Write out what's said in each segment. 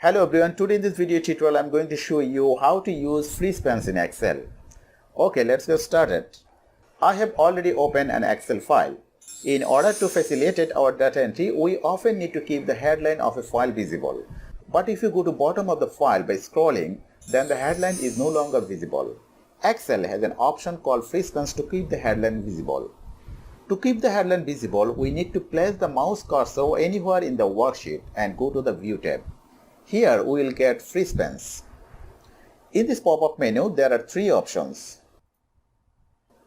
Hello everyone, today in this video tutorial I'm going to show you how to use free spans in Excel. Okay, let's get started. I have already opened an Excel file. In order to facilitate our data entry, we often need to keep the headline of a file visible. But if you go to bottom of the file by scrolling, then the headline is no longer visible. Excel has an option called free spans to keep the headline visible. To keep the headline visible, we need to place the mouse cursor anywhere in the worksheet and go to the View tab. Here we will get free spans. In this pop-up menu, there are three options.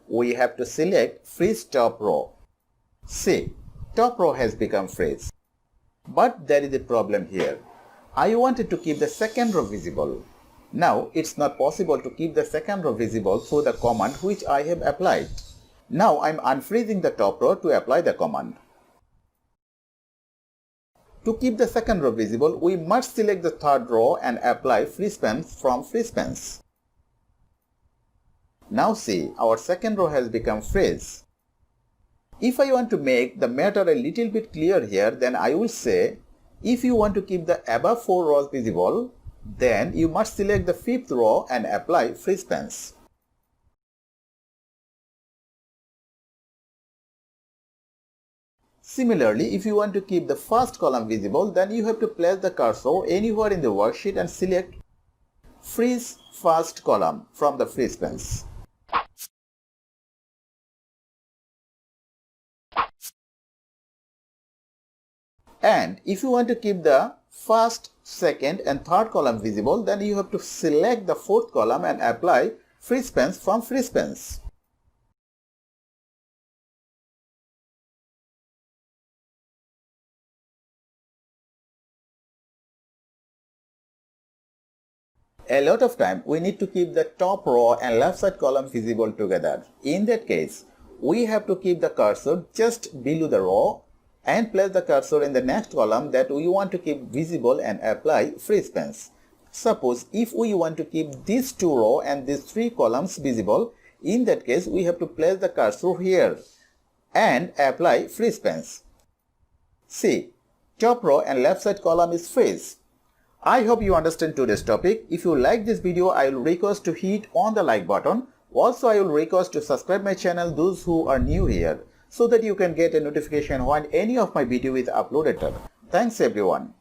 We have to select Freeze Top Row. See, top row has become freeze. But there is a problem here. I wanted to keep the second row visible. Now it's not possible to keep the second row visible through the command which I have applied. Now I'm unfreezing the top row to apply the command. To keep the second row visible, we must select the third row and apply free spans from free spans. Now see, our second row has become freeze. If I want to make the matter a little bit clear here, then I will say, if you want to keep the above 4 rows visible, then you must select the fifth row and apply free spans. Similarly, if you want to keep the first column visible, then you have to place the cursor anywhere in the worksheet and select Freeze First Column from the free spans. And if you want to keep the first, second and third column visible, then you have to select the fourth column and apply free spans from free spans. A lot of time we need to keep the top row and left side column visible together. In that case, we have to keep the cursor just below the row and place the cursor in the next column that we want to keep visible and apply free spans. Suppose if we want to keep these two rows and these three columns visible, in that case we have to place the cursor here and apply free spans. See, top row and left side column is freeze. I hope you understand today's topic. If you like this video, I will request to hit on the like button. Also, I will request to subscribe my channel those who are new here, so that you can get a notification when any of my video is uploaded. Thanks everyone.